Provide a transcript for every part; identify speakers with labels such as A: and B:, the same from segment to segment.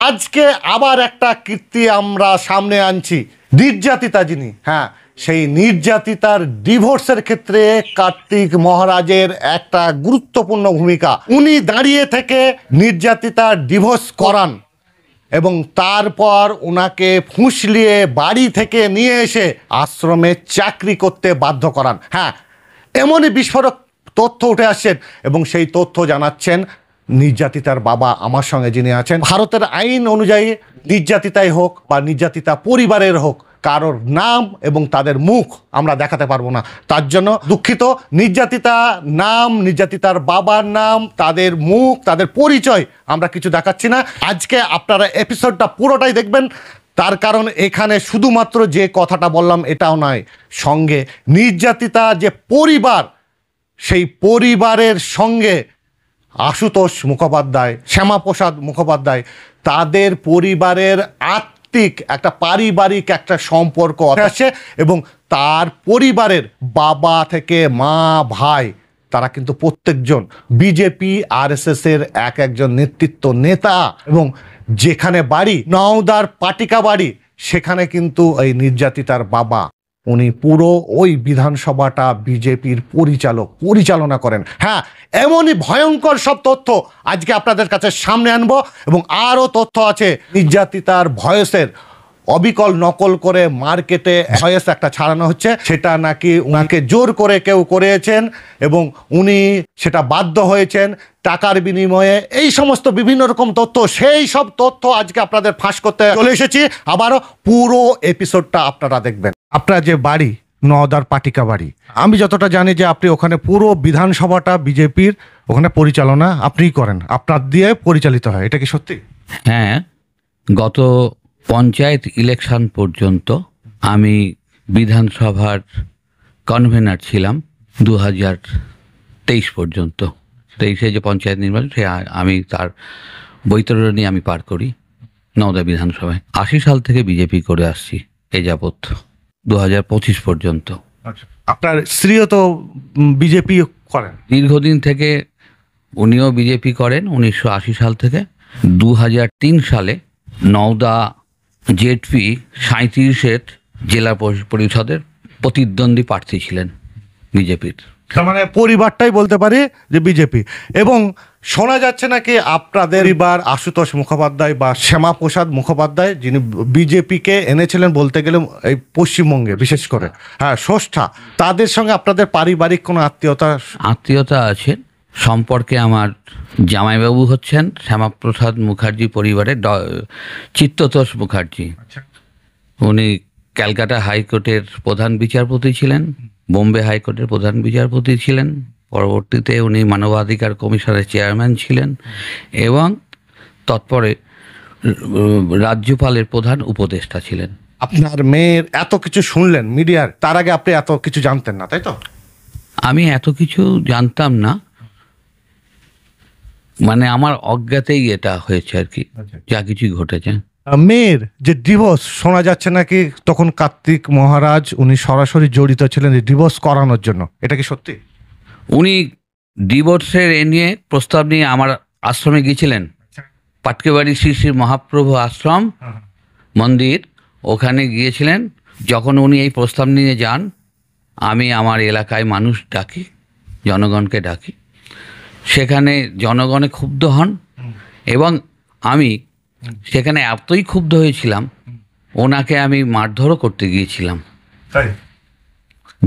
A: আজকে আবার একটা কীর্তি আমরা সামনে আনছি। নির্যাতিতা যিনি, হ্যাঁ, সেই নির্যাতিতার ডিভোর্সের ক্ষেত্রে কার্তিক মহারাজের একটা গুরুত্বপূর্ণ ভূমিকা। উনি দাঁড়িয়ে থেকে নির্যাতিতার ডিভোর্স করান এবং তারপর ওনাকে ফুঁসলিয়ে বাড়ি থেকে নিয়ে এসে আশ্রমে চাকরি করতে বাধ্য করান। হ্যাঁ, এমনই বিস্ফোরক তথ্য উঠে আসছেন এবং সেই তথ্য জানাচ্ছেন নির্যাতিতার বাবা আমার সঙ্গে যিনি আছেন। ভারতের আইন অনুযায়ী নির্যাতিতাই হোক বা নির্যাতিতা পরিবারের হোক, কারোর নাম এবং তাদের মুখ আমরা দেখাতে পারবো না। তার জন্য দুঃখিত। নির্যাতিতা নাম, নির্যাতিতার বাবার নাম, তাদের মুখ, তাদের পরিচয় আমরা কিছু দেখাচ্ছি না। আজকে আপনারা এপিসোডটা পুরোটাই দেখবেন, তার কারণ এখানে শুধুমাত্র যে কথাটা বললাম এটাও নয়, সঙ্গে নির্যাতিতা যে পরিবার, সেই পরিবারের সঙ্গে আশুতোষ মুখোপাধ্যায়, শ্যামাপ্রসাদ মুখোপাধ্যায়, তাদের পরিবারের আত্মিক একটা পারিবারিক একটা সম্পর্ক আছে এবং তার পরিবারের বাবা থেকে মা, ভাই, তারা কিন্তু প্রত্যেকজন বিজেপি RSS এর একজন নেতৃত্ব নেতা। এবং যেখানে বাড়ি নওদার পাটিকা বাড়ি, সেখানে কিন্তু এই নির্যাতিতার বাবা উনি পুরো ওই বিধানসভাটা বিজেপির পরিচালনা করেন। হ্যাঁ, এমনই ভয়ঙ্কর সব তথ্য আজকে আপনাদের কাছে সামনে আনবো এবং আরও তথ্য আছে। নির্যাতিতার ভয়েসের অবিকল নকল করে মার্কেটে ভয়েস একটা ছাড়ানো হচ্ছে, সেটা নাকি ওনাকে জোর করে কেউ করিয়েছেন এবং উনি সেটা বাধ্য হয়েছেন টাকার বিনিময়ে। এই সমস্ত বিভিন্ন রকম তথ্য, সেই সব তথ্য আজকে আপনাদের ফাঁস করতে চলে এসেছি। আবারও পুরো এপিসোডটা আপনারা দেখবেন। আপনার যে বাড়ি নওদার পাটিকা বাড়ি, আমি যতটা জানি যে আপনি ওখানে পুরো বিধানসভাটা বিজেপির ওখানে পরিচালনা আপনিই করেন, আপনার দিয়ে পরিচালিত হয়, এটা কি সত্যি?
B: হ্যাঁ, গত পঞ্চায়েত ইলেকশন পর্যন্ত আমি বিধানসভার কনভেনার ছিলাম 2023 পর্যন্ত। 23-এ যে পঞ্চায়েত নির্বাচন, সে আমি তার বৈতরণী আমি পার করি নওদা বিধানসভায়। 80 সাল থেকে বিজেপি করে আসছি এ যাবৎ 2025 পর্যন্ত।
A: আপনার স্ত্রীও তো বিজেপি করেন
B: দীর্ঘদিন থেকে, উনিও বিজেপি করেন 1980 সাল থেকে। 2003 সালে নওদা জেডপি 37-এর জেলা পরিষদের প্রতিদ্বন্দ্বী প্রার্থী ছিলেন বিজেপির।
A: তার মানে পরিবারটাই বলতে পারি যে বিজেপি। এবং শোনা যাচ্ছে নাকি আপনাদের পরিবার আশুতোষ মুখোপাধ্যায় বা শ্যামাপ্রসাদ মুখোপাধ্যায়, যিনি বিজেপিকে এনেছিলেন বলতে গেলে এই পশ্চিমবঙ্গে বিশেষ করে, হ্যাঁ, ষষ্ঠা, তাদের সঙ্গে আপনাদের পারিবারিক কোনো
B: আত্মীয়তা আছে। সম্পর্কে আমার জামাইবাবু হচ্ছেন শ্যামাপ্রসাদ মুখার্জি পরিবারের চিত্ততোষ মুখার্জি। উনি ক্যালকাটা হাইকোর্টের প্রধান বিচারপতি ছিলেন, বোম্বে হাইকোর্টের প্রধান বিচারপতি ছিলেন, পরবর্তীতে উনি মানবাধিকার কমিশনের চেয়ারম্যান ছিলেন এবং তৎপরে রাজ্যপালের প্রধান উপদেষ্টা ছিলেন।
A: আপনার মেয়ের এত কিছু শুনলেন মিডিয়ার, তার আগে আপনি এত কিছু জানতেন না, তাই তো?
B: আমি এত কিছু জানতাম না, মানে আমার অজ্ঞাতেই এটা হয়েছে আর কি, যা কিছুই ঘটেছে।
A: মেয়ের যে ডিভোর্স শোনা যাচ্ছে নাকি তখন কার্তিক মহারাজ উনি সরাসরি জড়িত ছিলেন ডিভোর্স করানোর জন্য, এটা কি সত্যি?
B: উনি ডিভোর্সের নিয়ে প্রস্তাব নিয়ে আমার আশ্রমে গিয়েছিলেন, পাটকেবাড়ি শ্রী শ্রী মহাপ্রভু আশ্রম মন্দির, ওখানে গিয়েছিলেন। যখন উনি এই প্রস্তাব নিয়ে যান, আমি আমার এলাকায় মানুষ ডাকি, জনগণকে ডাকি, সেখানে জনগণে ক্ষুব্ধ হন এবং আমি সেখানে এতই ক্ষুব্ধ হয়েছিলাম, ওনাকে আমি মারধরও করতে গিয়েছিলাম,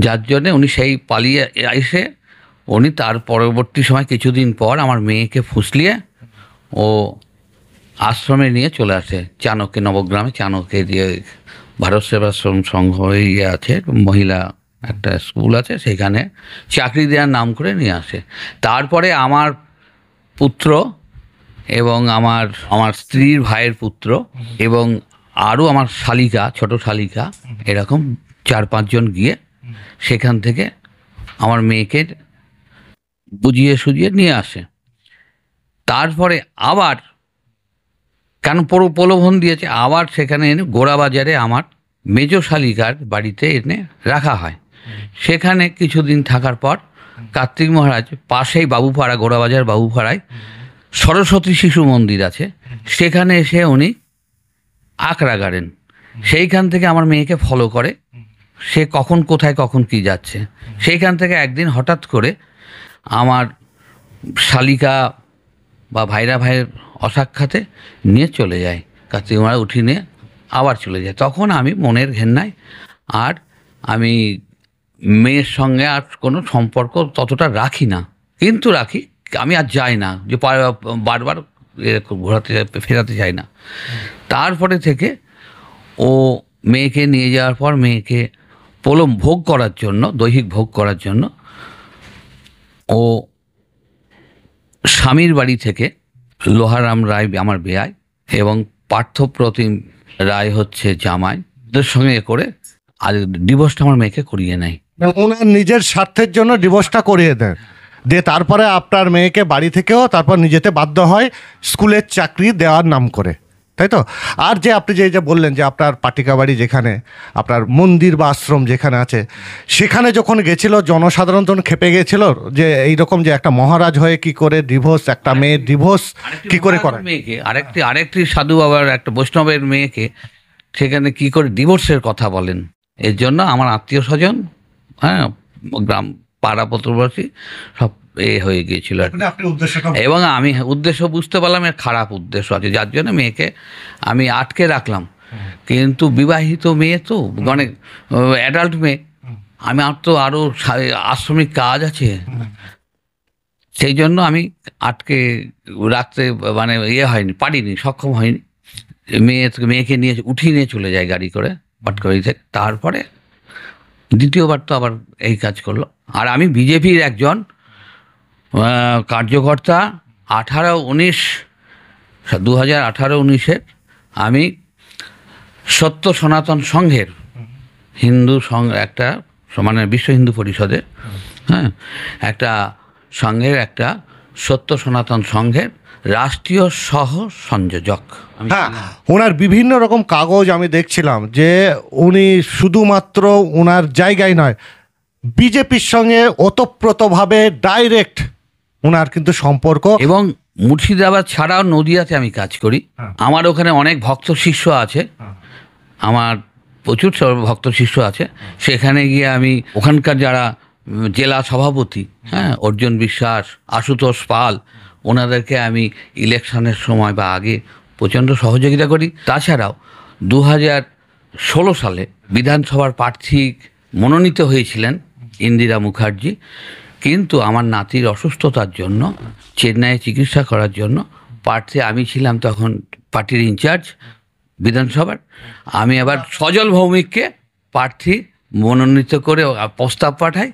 B: যার জন্যে উনি সেই পালিয়ে এসে উনি তার পরবর্তী সময় কিছুদিন পর আমার মেয়েকে ফুসলিয়ে ও আশ্রমে নিয়ে চলে আসে। চাণক্য নবগ্রামে, চাণক্যে দিয়ে ভারত সেবাশ্রম সংঘ ইয়ে আছে, মহিলা একটা স্কুল আছে, সেখানে চাকরি দেওয়ার নাম করে নিয়ে আসে। তারপরে আমার পুত্র এবং আমার স্ত্রীর ভাইয়ের পুত্র এবং আরও আমার শালিকা, ছোট শালিকা, এরকম 4-5 জন গিয়ে সেখান থেকে আমার মেয়েকে বুঝিয়ে সুঝিয়ে নিয়ে আসে। তারপরে আবার কেন প্রলোভন দিয়েছে, আবার সেখানে এনে গোড়াবাজারে আমার মেজ শালিকার বাড়িতে এনে রাখা হয়। সেখানে কিছুদিন থাকার পর কার্তিক মহারাজ পাশেই বাবুপাড়া, গোড়াবাজার বাবুপাড়ায় সরস্বতী শিশু মন্দির আছে, সেখানে এসে উনি আকড়া গাড়েন। সেইখান থেকে আমার মেয়েকে ফলো করে, সে কখন কোথায় কখন কি যাচ্ছে। সেইখান থেকে একদিন হঠাৎ করে আমার শালিকা বা ভাইরা ভাইয়ের অসাক্ষাতে নিয়ে চলে যায়, কার্তিক মহারাজ উঠিয়ে নিয়ে আবার চলে যায়। তখন আমি মনের ঘেন্নায় আর আমি মেয়ের সঙ্গে আর কোনো সম্পর্ক ততটা রাখি না, কিন্তু রাখি, আমি আর যাই না যে বারবার এরকম ফেরাতে চাই না। তারপরে থেকে ও মেয়েকে নিয়ে যাওয়ার পর মেয়েকে প্রলম ভোগ করার জন্য, দৈহিক ভোগ করার জন্য ও স্বামীর বাড়ি থেকে লোহারাম রায় আমার বেয়াই এবং পার্থপ্রতিম রায় হচ্ছে জামাই, ওদের সঙ্গে এ করে আর ডিভোর্সটা আমার মেয়েকে করিয়ে নেয়।
A: ওনার নিজের স্বার্থের জন্য ডিভোর্সটা করিয়ে দেন, দিয়ে তারপরে আপনার মেয়েকে বাড়ি থেকেও তারপর নিজেতে বাধ্য হয় স্কুলের চাকরি দেওয়ার নাম করে, তাই তো? আর যে আপনি যে বললেন যে আপনার পাটিকা বাড়ি যেখানে আপনার মন্দির বা আশ্রম যেখানে আছে, সেখানে যখন গেছিল জনসাধারণ তখন খেপে গেছিল যে এইরকম যে একটা মহারাজ হয়ে কি করে ডিভোর্স, একটা মেয়ের ডিভোর্স কি করে করে,
B: মেয়েকে আরেকটি সাধু বাবার একটা বৈষ্ণবের মেয়েকে সেখানে কি করে ডিভোর্সের কথা বলেন। এর জন্য আমার আত্মীয় স্বজন, হ্যাঁ, গ্রাম পাড়া প্রতিবেশী সব হয়ে গিয়েছিল আর কি। এবং আমি উদ্দেশ্য বুঝতে পারলাম এর খারাপ উদ্দেশ্য আছে, যার জন্য মেয়েকে আমি আটকে রাখলাম। কিন্তু বিবাহিত মেয়ে তো, অনেক অ্যাডাল্ট মেয়ে, আমার তো আরও আশ্রমিক কাজ আছে, সেই জন্য আমি আটকে রাখতে মানে হয়নি, পারিনি, সক্ষম হয়নি। মেয়েকে নিয়ে উঠিয়ে নিয়ে চলে যায় গাড়ি করে পাটকড়ি থেকে। তারপরে দ্বিতীয়বার তো আবার এই কাজ করলো। আর আমি বিজেপির একজন কার্যকর্তা। 2018-19 আমি সত্য সনাতন সংঘের হিন্দু সংঘ একটা মানে বিশ্ব হিন্দু পরিষদের, হ্যাঁ, একটা সংঘের একটা সত্য সনাতন সংঘের রাষ্ট্রীয় সহ সংযোজক।
A: হ্যাঁ, ওনার বিভিন্ন রকম কাগজ আমি দেখছিলাম যে উনি শুধুমাত্র ওনার জায়গায় নয়, বিজেপির সঙ্গে ওতপ্রোতভাবে ডাইরেক্ট ওনার কিন্তু সম্পর্ক।
B: এবং মুর্শিদাবাদ ছাড়াও নদিয়াতে আমি কাজ করি। আমার ওখানে অনেক ভক্ত শিষ্য আছে, আমার প্রচুর ভক্ত শিষ্য আছে। সেখানে গিয়ে আমি ওখানকার যারা জেলা সভাপতি, হ্যাঁ, অর্জুন বিশ্বাস, আশুতোষ পাল, ওনাদেরকে আমি ইলেকশনের সময় বা আগে প্রচণ্ড সহযোগিতা করি। তাছাড়াও 2016 সালে বিধানসভার প্রার্থী মনোনীত হয়েছিলেন ইন্দিরা মুখার্জি, কিন্তু আমার নাতির অসুস্থতার জন্য চেন্নাইয়ে চিকিৎসা করার জন্য প্রার্থী আমি ছিলাম তখন পার্টির ইনচার্জ বিধানসভার। আমি আবার সজল ভৌমিককে প্রার্থী মনোনীত করে প্রস্তাব পাঠাই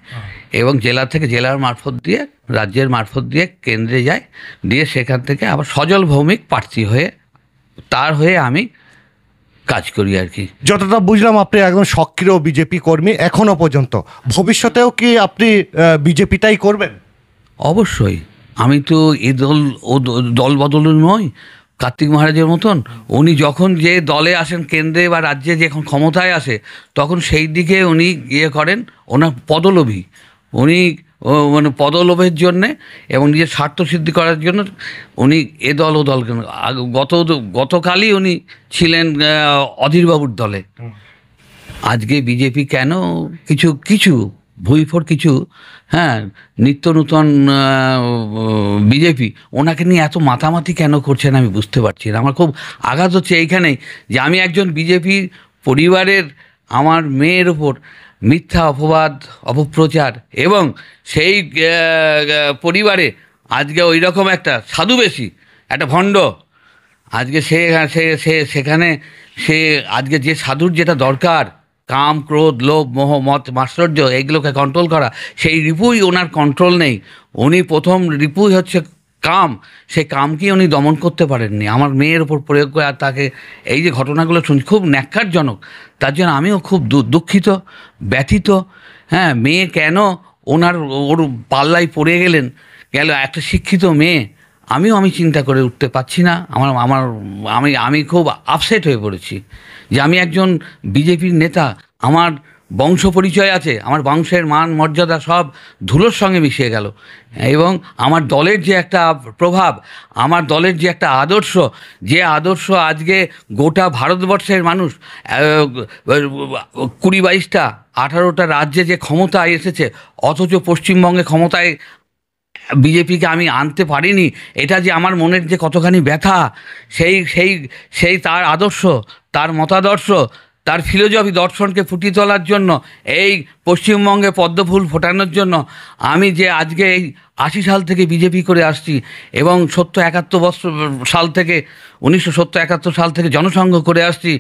B: এবং জেলা থেকে জেলার মারফত দিয়ে, রাজ্যের মারফত দিয়ে কেন্দ্রে যায়, দিয়ে সেখান থেকে আবার সজল ভৌমিক প্রার্থী হয়ে তার হয়ে আমি কাজ করি আর কি।
A: যতটা বুঝলাম আপনি একদম সক্রিয় বিজেপি কর্মী এখনো পর্যন্ত, ভবিষ্যতেও কি আপনি বিজেপিটাই করবেন?
B: অবশ্যই। আমি তো এ দল বদল নই কার্তিক মহারাজের মতন। উনি যখন যে দলে আসেন কেন্দ্রে বা রাজ্যে যখন ক্ষমতায় আসে তখন সেই দিকে উনি করেন, ওনার পদলোভী, উনি মানে পদলোভের জন্যে এবং নিজের স্বার্থ সিদ্ধি করার জন্য উনি এ দল ও দল, গতকালই উনি ছিলেন অধীরবাবুর দলে। আজকে বিজেপি কেন কিছু ভুইফোর কিছু, হ্যাঁ, নিত্য নূতন বিজেপি ওনাকে নিয়ে এত মাতামাতি কেন করছেন আমি বুঝতে পারছি না। আমার খুব আঘাত হচ্ছে এইখানেই যে আমি একজন বিজেপি পরিবারের, আমার মেয়ের ওপর মিথ্যা অপবাদ, অপপ্রচার, এবং সেই পরিবারে আজকে ওই রকম একটা সাধুবেশী একটা ভণ্ড, আজকে সেখানে সে আজকে যে সাধুর যেটা দরকার, কাম, ক্রোধ, লোভ, মোহ, মত, মাৎসর্য, এইগুলোকে কন্ট্রোল করা, সেই রিপুই ওনার কন্ট্রোল নেই। উনি প্রথম রিপুই হচ্ছে কাম, সেই কামকে উনি দমন করতে পারেননি। আমার মেয়ের ওপর প্রয়োগ করে, আর তাকে এই যে ঘটনাগুলো শুনছি খুব ন্যাক্কারজনক, তার জন্য আমিও খুব দুঃখিত, ব্যথিত। হ্যাঁ, মেয়ে কেন ওর পাল্লায় পড়ে গেল একটা শিক্ষিত মেয়ে, আমি চিন্তা করে উঠতে পারছি না। আমি খুব আপসেট হয়ে পড়েছি যে আমি একজন বিজেপির নেতা, আমার বংশ পরিচয় আছে, আমার বংশের মান মর্যাদা সব ধুলোর সঙ্গে মিশিয়ে গেল। এবং আমার দলের যে একটা প্রভাব, আমার দলের যে একটা আদর্শ, যে আদর্শ আজকে গোটা ভারতবর্ষের মানুষ 20-22টা 18টা রাজ্যে যে ক্ষমতায় এসেছে, অথচ পশ্চিমবঙ্গে ক্ষমতায় বিজেপিকে আমি আনতে পারিনি, এটা যে আমার মনের যে কতখানি ব্যথা, সেই সেই সেই তার আদর্শ, তার মতাদর্শ, তার ফিলোজফি দর্শনকে ফুটিয়ে তোলার জন্য, এই পশ্চিমবঙ্গে পদ্মফুল ফোটানোর জন্য আমি যে আজকে এই 80 সাল থেকে বিজেপি করে আসছি এবং 70-71 সাল থেকে 1970-71 সাল থেকে জনসংঘ করে আসছি,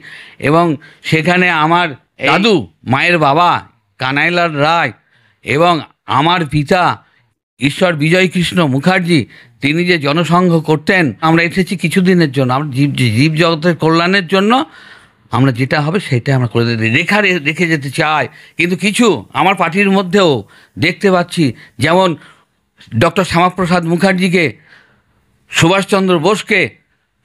B: এবং সেখানে আমার দাদু, মায়ের বাবা কানাইলাল রায় এবং আমার পিতা ঈশ্বর বিজয় কৃষ্ণ মুখার্জি, তিনি যে জনসংঘ করতেন, আমরা এসেছি কিছুদিনের জন্য, আমরা জীব জগতের কল্যাণের জন্য, আমরা যেটা হবে সেটা আমরা করে রেখে যেতে চাই। কিন্তু কিছু আমার পার্টির মধ্যেও দেখতে পাচ্ছি, যেমন ডক্টর শ্যামাপ্রসাদ মুখার্জিকে, সুভাষচন্দ্র বোসকে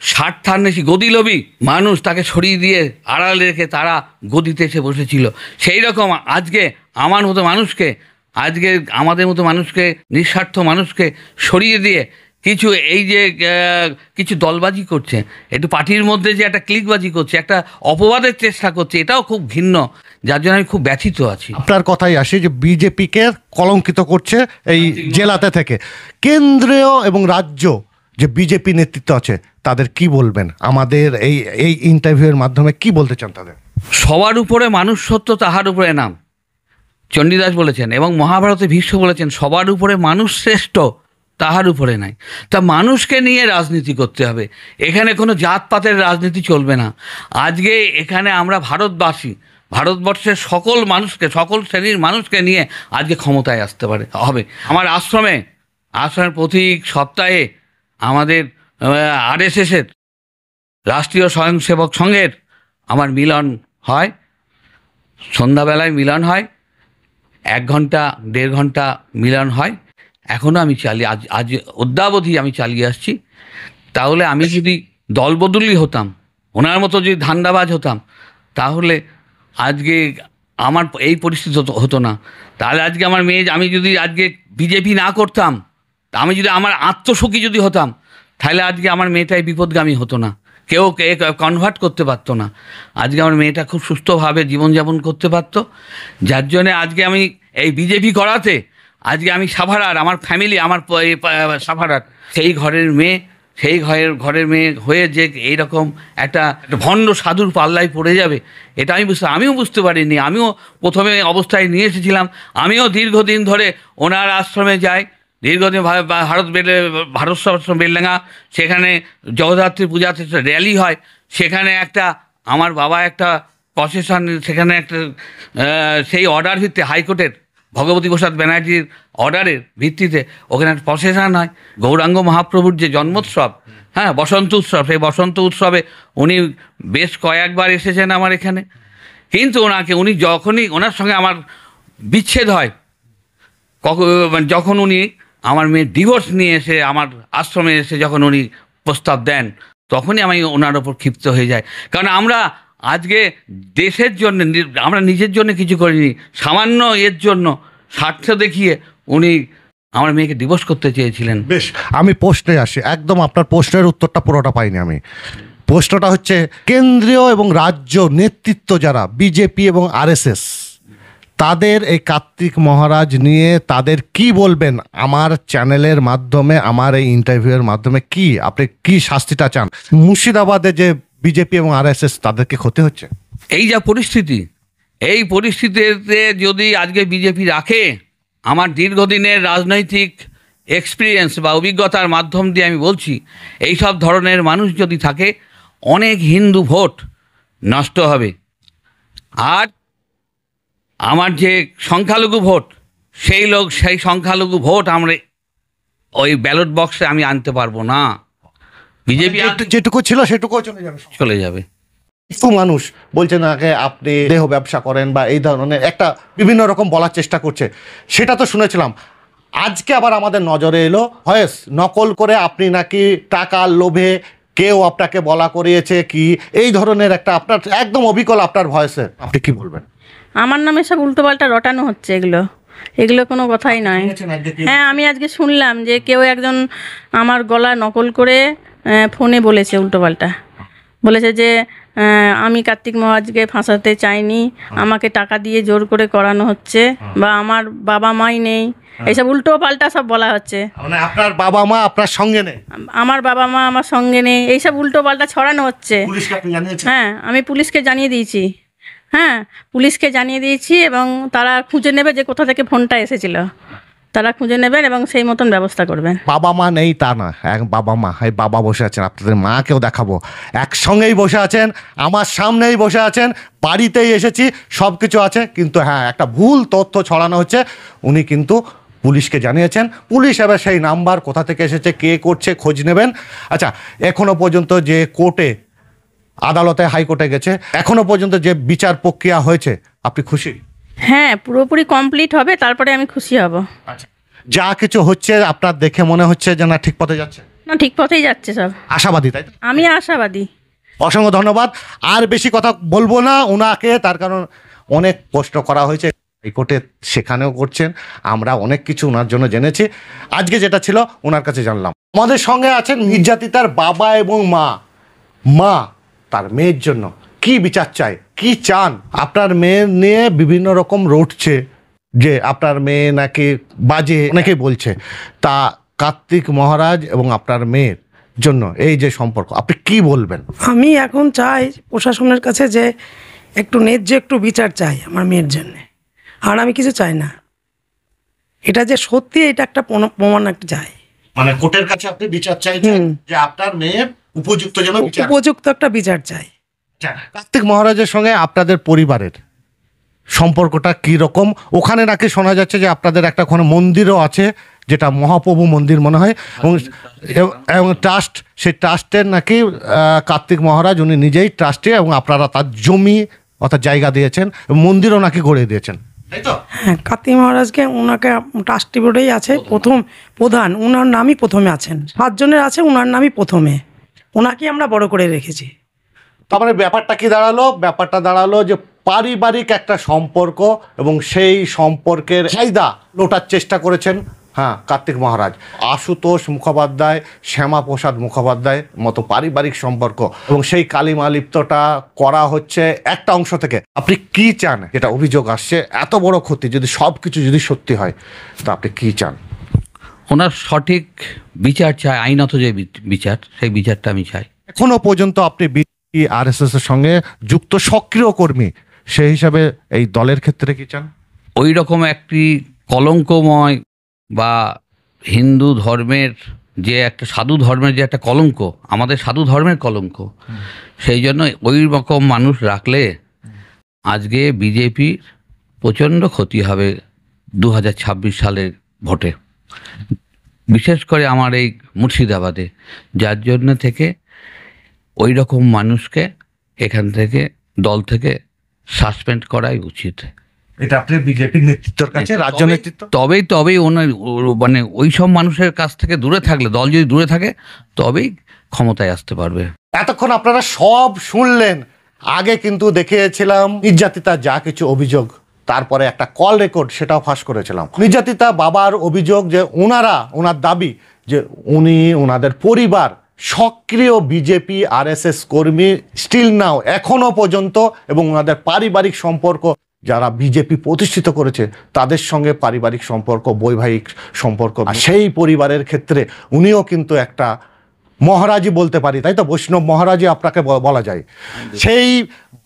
B: স্বার্থান্বেষী গদিলোভী মানুষ তাকে সরিয়ে দিয়ে আড়ালে রেখে তারা গদিতে এসে বসেছিল। সেই রকম আজকে আমার মতো মানুষকে, আজকে আমাদের মতো মানুষকে, নিঃস্বার্থ মানুষকে সরিয়ে দিয়ে কিছু এই যে কিছু দলবাজি করছে, একটু পার্টির মধ্যে যে একটা ক্লিকবাজি করছে, একটা অপবাদের চেষ্টা করছে, এটাও খুব ঘৃণ্য, যার জন্য আমি খুব ব্যথিত আছি।
A: আপনার কথাই আসে যে বিজেপিকে কলঙ্কিত করছে এই জেলাতে থেকে। কেন্দ্রীয় এবং রাজ্য যে বিজেপি নেতৃত্ব আছে তাদের কি বলবেন? আমাদের এই এই ইন্টারভিউয়ের মাধ্যমে কি বলতে চান তাদের?
B: সবার উপরে মানুষ সত্য, তাহার উপরে নাম, চণ্ডীদাস বলেছেন, এবং মহাভারতে ভীষ্ম বলেছেন, সবার উপরে মানুষ শ্রেষ্ঠ, তাহার উপরে নাই। তা মানুষকে নিয়ে রাজনীতি করতে হবে, এখানে কোনো জাতপাতের রাজনীতি চলবে না। আজকে এখানে আমরা ভারতবাসী, ভারতবর্ষের সকল মানুষকে, সকল শ্রেণীর মানুষকে নিয়ে আজকে ক্ষমতায় আসতে হবে। আমার আশ্রমের প্রতি সপ্তাহে আমাদের RSSের রাষ্ট্রীয় স্বয়ংসেবক সংঘের আমার মিলন হয়, সন্ধ্যাবেলায় মিলন হয়, 1 ঘন্টা 1.5 ঘন্টা মিলন হয়, এখনও আমি আজ অদ্যাবধি আমি চালিয়ে আসছি। তাহলে আমি যদি দলবদলি হতাম, ওনার মতো যদি ধান্দাবাজ হতাম, তাহলে আজকে আমার এই পরিস্থিতি হতো না। তাহলে আজকে আমার মেয়ে, আমি যদি আজকে বিজেপি না করতাম, আমি যদি আমার আত্মসুখী যদি হতাম, তাহলে আজকে আমার মেয়েটাই বিপদগামী হতো না, কেউ কনভার্ট করতে পারতো না। আজকে আমার মেয়েটা খুব সুস্থভাবে জীবনযাপন করতে পারতো। যার জন্যে আজকে আমি এই বিজেপি করাতে, আজকে আমি সাভারার, আমার ফ্যামিলি, আমার সাভারার সেই ঘরের ঘরের মেয়ে হয়ে যে এইরকম একটা ভণ্ড সাধুর পাল্লায় পড়ে যাবে, এটা আমিও বুঝতে পারিনি। আমিও প্রথমে অবস্থায় নিয়ে এসেছিলাম, আমিও দীর্ঘদিন ধরে ওনার আশ্রমে যাই, দীর্ঘদিন ভারত আশ্রম বেলডাঙ্গা, সেখানে জগদ্ধাত্রী পূজাতে র্যালি হয়, সেখানে একটা আমার বাবা একটা প্রসেশন, সেখানে একটা সেই অর্ডার ভিত্তিতে, হাইকোর্টের ভগবতী প্রসাদ ব্যানার্জির অর্ডারের ভিত্তিতে ওখানে একটা প্রসেশন হয়, গৌরাঙ্গ মহাপ্রভুর যে জন্মোৎসব, হ্যাঁ, বসন্ত উৎসব, সেই বসন্ত উৎসবে উনি বেশ কয়েকবার এসেছেন আমার এখানে। কিন্তু উনি যখনই ওনার সঙ্গে আমার বিচ্ছেদ হয়, যখন উনি আমার মেয়ের ডিভোর্স নিয়ে এসে আমার আশ্রমে এসে যখন উনি প্রস্তাব দেন, তখনই আমি ওনার ওপর ক্ষিপ্ত হয়ে যাই। কারণ আমরা আজকে দেশের জন্য, আমরা নিজের জন্য কিছু করিনি, সামান্য এর জন্য স্বার্থ দেখিয়ে উনি আমার মেয়েকে ডিভোর্স করতে চেয়েছিলেন।
A: বেশ, আমি প্রশ্নে আসি, একদম আপনার প্রশ্নের উত্তরটা পুরোটা পাইনি আমি। প্রশ্নটা হচ্ছে, কেন্দ্রীয় এবং রাজ্য নেতৃত্ব যারা বিজেপি এবং RSS, তাদের এই কার্তিক মহারাজ নিয়ে তাদের কি বলবেন? আমার চ্যানেলের মাধ্যমে, আমার এই ইন্টারভিউয়ের মাধ্যমে কি আপনি কি শাস্তিটা চান? মুর্শিদাবাদে যে বিজেপি এবং RSS তাদেরকে ক্ষতি হচ্ছে,
B: এই যা পরিস্থিতি, এই পরিস্থিতিতে যদি আজকে বিজেপি রাখে, আমার দীর্ঘদিনের রাজনৈতিক এক্সপিরিয়েন্স বা অভিজ্ঞতার মাধ্যম দিয়ে আমি বলছি, এই সব ধরনের মানুষ যদি থাকে, অনেক হিন্দু ভোট নষ্ট হবে। আর আমার যে সংখ্যালঘু ভোট, সেই সংখ্যালঘু ভোট আমরা ওই ব্যালট বক্সে আমি আনতে পারবো না। বিজেপি
A: যেটুকু ছিল সেটুকু চলে যাবে। কিছু মানুষ বলছে না, আপনি দেহ ব্যবসা করেন বা এই ধরনের একটা বিভিন্ন রকম বলার চেষ্টা করছে, সেটা তো শুনেছিলাম। আজকে আবার আমাদের নজরে এলো ভয়েস নকল করে আপনি নাকি টাকার লোভে কেউ আপনাকে বলা করিয়েছে কি, এই ধরনের একটা আপনার একদম অবিকল আপনার ভয়েসে, আপনি কি বলবেন?
C: আমার নামে সব উল্টোপাল্টা রটানো হচ্ছে, এগুলো কোনো কথাই নয়। হ্যাঁ, আমি আজকে শুনলাম যে কেউ একজন আমার গলা নকল করে ফোনে বলেছে উল্টোপাল্টা, বলেছে যে আমি কার্তিক মহারাজকে ফাঁসাতে চাইনি, আমাকে টাকা দিয়ে জোর করে করানো হচ্ছে, বা আমার বাবা মাই নেই, এইসব উল্টো পাল্টা সব বলা হচ্ছে।
A: মানে আপনার বাবা মা আপনার সঙ্গে নেই?
C: আমার বাবা মা আমার সঙ্গে নেই, এইসব উল্টো পাল্টা ছড়ানো হচ্ছে।
A: পুলিশকে আপনি জানিয়েছেন?
C: হ্যাঁ, আমি পুলিশকে জানিয়ে দিয়েছি। হ্যাঁ, পুলিশকে জানিয়ে দিয়েছি, এবং তারা খুঁজে নেবে যে কোথা থেকে ফোনটা এসেছিল, তারা খুঁজে নেবেন এবং সেই মতন ব্যবস্থা করবেন।
A: বাবা মা নেই তা না, এক বাবা মা, এই বাবা বসে আছেন, আপনাদের মাকেও দেখাবো, একসঙ্গেই বসে আছেন, আমার সামনেই বসে আছেন, বাড়িতেই এসেছি, সব কিছু আছে, কিন্তু হ্যাঁ একটা ভুল তথ্য ছড়ানো হচ্ছে। উনি কিন্তু পুলিশকে জানিয়েছেন, পুলিশ এবার সেই নাম্বার কোথা থেকে এসেছে, কে করছে, খোঁজ নেবেন। আচ্ছা, এখনো পর্যন্ত যে কোর্টে, আদালতে, হাইকোর্টে গেছে, এখনো পর্যন্ত যে বিচার প্রক্রিয়া হয়েছে, আপনি খুশি?
C: হ্যাঁ, পুরোপুরি কমপ্লিট হবে, তারপরে আমি খুশি হব।
A: আচ্ছা, যা কিছু হচ্ছে আপনার দেখে মনে হচ্ছে যে না ঠিক পথে যাচ্ছে?
C: না, ঠিক পথেই যাচ্ছে সব,
A: আশাবাদী, তাই তো?
C: আমি আশাবাদী।
A: অসংখ্য ধন্যবাদ। আর বেশি কথা বলবো না ওনাকে, তার কারণ অনেক প্রশ্ন করা হয়েছে হাইকোর্টে, সেখানেও করছেন, আমরা অনেক কিছু ওনার জন্য জেনেছি, আজকে যেটা ছিল ওনার কাছে জানলাম। আমাদের সঙ্গে আছেন নির্যাতিতার বাবা এবং মা তার মেয়ের জন্য কি বিচার চায়, কি চান। আপনার মেয়ে নিয়ে বিভিন্ন রকম রটছে যে আপনার মেয়ে নাকি বাজে, অনেকেই বলছে, তা কার্তিক মহারাজ এবং আপনার মেয়ের জন্য এই যে সম্পর্ক, আপনি কি বলবেন?
D: আমি এখন চাই প্রশাসনের কাছে যে একটু ন্যায্য একটু বিচার চাই আমার মেয়ের জন্য, আর আমি কিছু চাই না। এটা যে সত্যি, এটা একটা প্রমাণ একটা চাই।
A: মানে কোর্টের কাছে আপনি বিচার চাইছেন যে আপনার মেয়ের উপযুক্ত যেন বিচার,
D: উপযুক্ত একটা বিচার চাই।
A: কার্তিক মহারাজের সঙ্গে আপনাদের পরিবারের সম্পর্কটা কি রকম? ওখানে নাকি শোনা যাচ্ছে যে আপনাদের একটা ওখানে মন্দিরও আছে, যেটা মহাপ্রভু মন্দির মনে হয়, এবং ট্রাস্ট, সেই ট্রাস্টের নাকি কার্তিক মহারাজ উনি নিজেই ট্রাস্টে, এবং আপনারা তার জমি অর্থাৎ জায়গা দিয়েছেন, মন্দিরও নাকি গড়ে দিয়েছেন, তাই তো?
D: হ্যাঁ, কার্তিক মহারাজকে ওনাকে ট্রাস্টি বোর্ডেই আছে প্রধান, ওনার নামই প্রথমে আছেন, 7 জনের আছে, ওনার নামই প্রথমে, ওনাকে আমরা বড় করে রেখেছি।
A: তারপরে ব্যাপারটা কি দাঁড়ালো? ব্যাপারটা দাঁড়ালো যে পারিবারিক একটা সম্পর্ক, এবং সেই সম্পর্কের ফায়দা লোটার চেষ্টা করেছেন হ্যাঁ কার্তিক মহারাজ। আশুতোষ মুখোপাধ্যায়, শ্যামাপ্রসাদ মুখোপাধ্যায় মতো পারিবারিক সম্পর্ক, এবং সেই কালিমা লিপ্তটা করা হচ্ছে একটা অংশ থেকে। আপনি কি চান? যেটা অভিযোগ আসছে, এত বড় ক্ষতি যদি সব কিছু যদি সত্যি হয়, তা আপনি কি চান?
B: ওনার সঠিক বিচার চাই, আইনত যে বিচার, সেই বিচারটা আমি চাই।
A: এখনো পর্যন্ত আপনি বিজেপি আরএসএস এর সঙ্গে যুক্ত সক্রিয় কর্মী, সেই হিসাবে এই দলের ক্ষেত্রে কি চান?
B: ওই রকম একটি কলঙ্কময় বা হিন্দু ধর্মের যে একটা, সাধু ধর্মের যে একটা কলঙ্ক, আমাদের সাধু ধর্মের কলঙ্ক, সেই জন্য ওই রকম মানুষ রাখলে আজকে বিজেপির প্রচণ্ড ক্ষতি হবে 2026 সালের ভোটে, বিশেষ করে আমার এই মুর্শিদাবাদে। যার জন্য থেকে ওই রকম মানুষকে এখান থেকে, দল থেকে সাসপেন্ড করাই উচিত।
A: এটা আপনি বিজেপির নেতৃত্বের কাছে, রাজ্য নেতৃত্ব?
B: তবেই ওনার মানে ওই সব মানুষের কাছ থেকে দূরে থাকলে, দল যদি দূরে থাকে, তবেই ক্ষমতায় আসতে পারবে।
A: এতক্ষণ আপনারা সব শুনলেন। আগে কিন্তু দেখিয়েছিলাম নির্যাতিতা যা কিছু অভিযোগ, তারপরে একটা কল রেকর্ড সেটাও ফাঁস করেছিলাম। নির্যাতিতা বাবার অভিযোগ যে ওনার দাবি যে উনি, ওনাদের পরিবার সক্রিয় বিজেপি আরএসএস কর্মী স্টিল নাও, এখনো পর্যন্ত, এবং ওনাদের পারিবারিক সম্পর্ক, যারা বিজেপি প্রতিষ্ঠিত করেছে তাদের সঙ্গে পারিবারিক সম্পর্ক, বৈবাহিক সম্পর্ক। আর সেই পরিবারের ক্ষেত্রে উনিও কিন্তু একটা মহারাজই বলতে পারি, তাই তো? বৈষ্ণব মহারাজই আপনাকে বলা যায়। সেই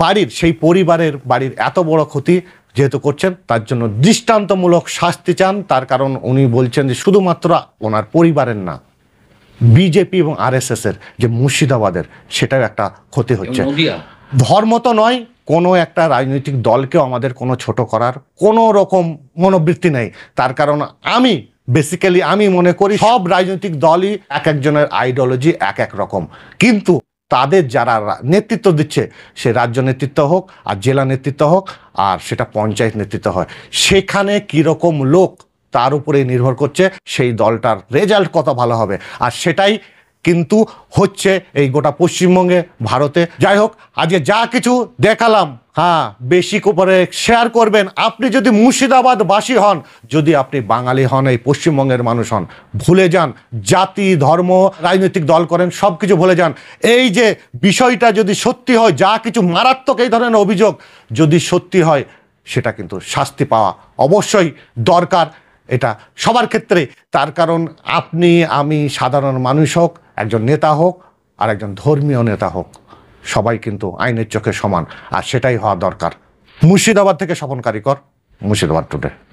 A: বাড়ির, সেই পরিবারের বাড়ির এত বড় ক্ষতি যেহেতু করছেন, তার জন্য দৃষ্টান্তমূলক শাস্তি চান। তার কারণ উনি বলছেন যে শুধুমাত্র ওনার পরিবারের না, বিজেপি এবং আরএসএস এর যে মুর্শিদাবাদের, সেটাও একটা ক্ষতি হচ্ছে। ধর্ম তো নয়, কোনো একটা রাজনৈতিক দলকেও আমাদের কোনো ছোট করার কোনো রকম মনোবৃত্তি নেই। তার কারণ বেসিক্যালি আমি মনে করি সব রাজনৈতিক দলই এক একজনের আইডিওলজি এক রকম, কিন্তু তাদের যারা নেতৃত্ব দিচ্ছে, সে রাজ্য নেতৃত্ব হোক, আর জেলা নেতৃত্ব হোক, আর সেটা পঞ্চায়েত নেতৃত্ব হয়, সেখানে কীরকম লোক তার উপরে নির্ভর করছে সেই দলটার রেজাল্ট কত ভালো হবে। আর সেটাই কিন্তু হচ্ছে এই গোটা পশ্চিমবঙ্গে, ভারতে। যাই হোক, আজকে যা কিছু দেখালাম, হ্যাঁ, বেশি করে শেয়ার করবেন। আপনি যদি মুর্শিদাবাদবাসী হন, যদি আপনি বাঙালি হন, এই পশ্চিমবঙ্গের মানুষ হন, ভুলে যান জাতি, ধর্ম, রাজনৈতিক দল করেন, সব কিছু ভুলে যান। এই যে বিষয়টা যদি সত্যি হয়, যা কিছু মারাত্মক এই ধরনের অভিযোগ যদি সত্যি হয়, সেটা কিন্তু শাস্তি পাওয়া অবশ্যই দরকার, এটা সবার ক্ষেত্রে। তার কারণ আপনি, আমি, সাধারণ মানুষ হোক, একজন নেতা হোক আর একজন ধর্মীয় নেতা হোক, সবাই কিন্তু আইনের চোখে সমান, আর সেটাই হওয়া দরকার। মুর্শিদাবাদ থেকে স্বপন কারিকর, মুর্শিদাবাদ টুডে।